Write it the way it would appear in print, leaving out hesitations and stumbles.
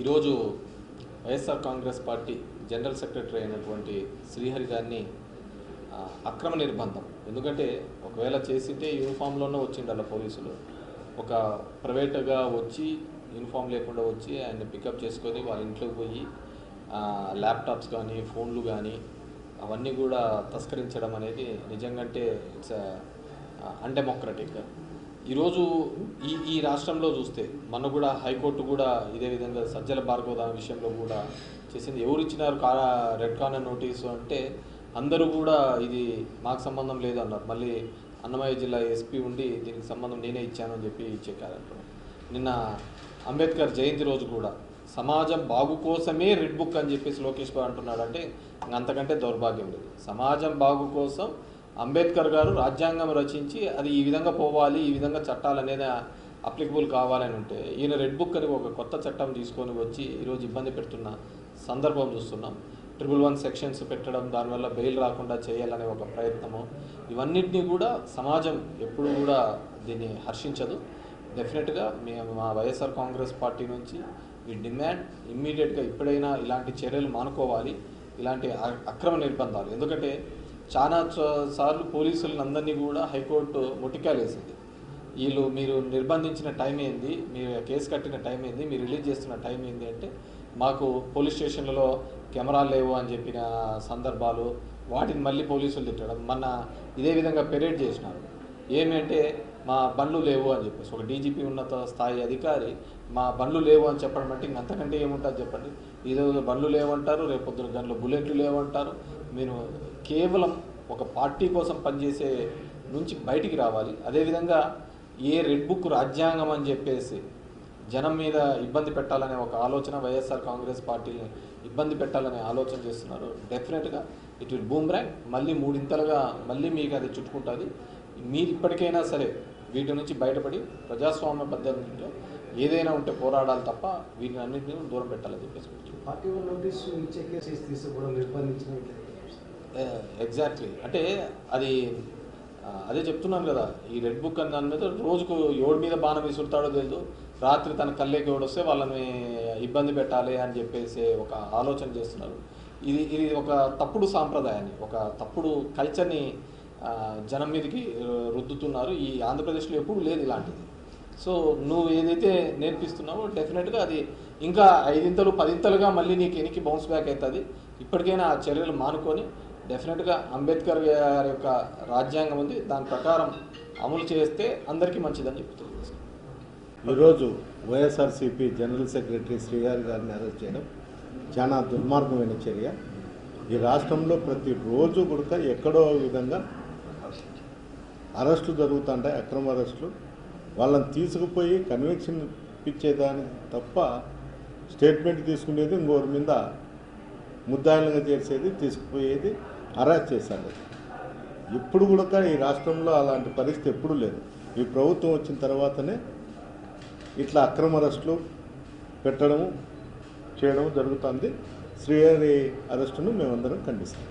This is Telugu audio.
ఈరోజు YSR Congress party general secretary అయినటువంటి శ్రీహరి గారిని అక్రమ నిర్బంధం. ఎందుకంటే ఒకవేళ చేసింటే యూనిఫామ్లోనే వచ్చిండాల పోలీసులు. ఒక ప్రైవేట్గా వచ్చి యూనిఫామ్ లేకుండా వచ్చి ఆయన పికప్ చేసుకొని వాళ్ళ ఇంట్లోకి పోయి ల్యాప్టాప్స్ కానీ ఫోన్లు కానీ అవన్నీ కూడా తస్కరించడం అనేది నిజంగాంటే ఇట్స్ అన్డెమోక్రటిక్. ఈరోజు ఈ రాష్ట్రంలో చూస్తే మన కూడా హైకోర్టు కూడా ఇదే విధంగా సజ్జల భార్గవ విషయంలో కూడా చేసింది. ఎవరు ఇచ్చినారు రెడ్ కార్నర్ నోటీసు అంటే అందరూ కూడా ఇది మాకు సంబంధం లేదు అన్నారు. మళ్ళీ అన్నమయ్య జిల్లా ఎస్పీ ఉండి దీనికి సంబంధం నేనే ఇచ్చాను అని చెప్పి చెప్పారు. నిన్న అంబేద్కర్ జయంతి రోజు కూడా సమాజం బాగు కోసమే రెడ్ బుక్ అని చెప్పేసి లోకేష్ బాబు అంటున్నాడు. అంటే అంతకంటే దౌర్భాగ్యం లేదు. సమాజం బాగు కోసం అంబేద్కర్ గారు రాజ్యాంగం రచించి అది ఈ విధంగా పోవాలి, ఈ విధంగా చట్టాలు అనేది అప్లికబుల్ కావాలని ఉంటే ఈయన రెడ్ బుక్ అని ఒక కొత్త చట్టం తీసుకొని వచ్చి ఈరోజు ఇబ్బంది పెడుతున్న సందర్భం చూస్తున్నాం. 111 సెక్షన్స్ పెట్టడం, దానివల్ల బెయిల్ రాకుండా చేయాలనే ఒక ప్రయత్నము, ఇవన్నిటినీ కూడా సమాజం ఎప్పుడు కూడా దీన్ని హర్షించదు. డెఫినెట్గా మా వైఎస్ఆర్ కాంగ్రెస్ పార్టీ నుంచి ఈ డిమాండ్ ఇమ్మీడియట్గా ఇప్పుడైనా ఇలాంటి చర్యలు మానుకోవాలి, ఇలాంటి అక్రమ నిర్బంధాలు. ఎందుకంటే చాలా సార్లు పోలీసులను అందరినీ కూడా హైకోర్టు ముట్టికాలేసింది. వీళ్ళు మీరు నిర్బంధించిన టైం ఏంది, మీరు కేసు కట్టిన టైం ఏంది, మీరు రిలీజ్ చేస్తున్న టైం ఏంది అంటే మాకు పోలీస్ స్టేషన్లలో కెమెరాలు లేవు అని చెప్పిన సందర్భాలు, వాటిని మళ్ళీ పోలీసులు తిట్టడం. మొన్న ఇదే విధంగా పెరేడ్ చేసినారు. ఏమంటే మా బండ్లు లేవు అని చెప్పేసి ఒక డీజీపీ ఉన్నత స్థాయి అధికారి మా బండ్లు లేవు అని చెప్పడం అంటే ఇంకంతకంటే ఏముంటుంది చెప్పండి. ఈరోజు బండ్లు లేవంటారు, రేపు పొద్దున గంటలు బుల్లెట్లు లేవంటారు. మీరు కేవలం ఒక పార్టీ కోసం పనిచేసే నుంచి బయటికి రావాలి. అదేవిధంగా ఏ రెడ్ బుక్ రాజ్యాంగం అని చెప్పేసి జనం మీద ఇబ్బంది పెట్టాలనే ఒక ఆలోచన, వైఎస్ఆర్ కాంగ్రెస్ పార్టీని ఇబ్బంది పెట్టాలనే ఆలోచన చేస్తున్నారు. డెఫినెట్గా ఇట్ విల్ బూమ్రాంగ్, మళ్ళీ మూడింతలుగా మళ్ళీ మీకు అది చుట్టుకుంటుంది. మీరు ఇప్పటికైనా సరే వీటి నుంచి బయటపడి ప్రజాస్వామ్య పద్ధతిలో ఏదైనా ఉంటే పోరాడాలి తప్ప వీటిని అన్నింటినీ దూరం పెట్టాలని చెప్పేసి ఎగ్జాక్ట్లీ. అంటే అదే చెప్తున్నాను కదా, ఈ రెడ్ బుక్ అని దాని మీద రోజుకు ఎవడి మీద బాణం విసురుతాడో తెలియదు. రాత్రి తన కళ్ళేకి ఎవడొస్తే వాళ్ళని ఇబ్బంది పెట్టాలి అని చెప్పేసి ఒక ఆలోచన చేస్తున్నారు. ఇది ఒక తప్పుడు సాంప్రదాయాన్ని, ఒక తప్పుడు కల్చర్ని జనం మీదకి రుద్దుతున్నారు. ఈ ఆంధ్రప్రదేశ్లో ఎప్పుడు లేదు ఇలాంటిది. సో నువ్వు ఏదైతే నేర్పిస్తున్నావో డెఫినెట్గా అది ఇంకా 5 10 మళ్ళీ నీకు ఎనికి బౌన్స్ బ్యాక్ అవుతుంది. ఇప్పటికైనా ఆ చర్యలు మానుకొని డెఫినెట్గా అంబేద్కర్ గారి యొక్క రాజ్యాంగం ఉంది, దాని ప్రకారం అమలు చేస్తే అందరికీ మంచిదని చెప్తుంది. ఈరోజు వైఎస్ఆర్సీపీ జనరల్ సెక్రటరీ శ్రీహరి గారిని అరెస్ట్ చేయడం చాలా దుర్మార్గమైన చర్య. ఈ రాష్ట్రంలో ప్రతిరోజు కూడా ఎక్కడో విధంగా అరెస్టులు జరుగుతుంటాయి, అక్రమ అరెస్టులు. వాళ్ళని తీసుకుపోయి కన్విక్షన్ ఇప్పించేదానికి తప్ప స్టేట్మెంట్ తీసుకునేది, ఇంకోరి మీద ముద్దాయిలుగా చేసేది, తీసుకుపోయేది, అరెస్ట్ చేశారు. ఇప్పుడు కూడా ఈ రాష్ట్రంలో అలాంటి పరిస్థితి ఎప్పుడూ లేదు. ఈ ప్రభుత్వం వచ్చిన తర్వాతనే ఇట్లా అక్రమ అరెస్టులు పెట్టడము చేయడం జరుగుతుంది. శ్రీహరి అరెస్టును మేమందరం ఖండిస్తాం.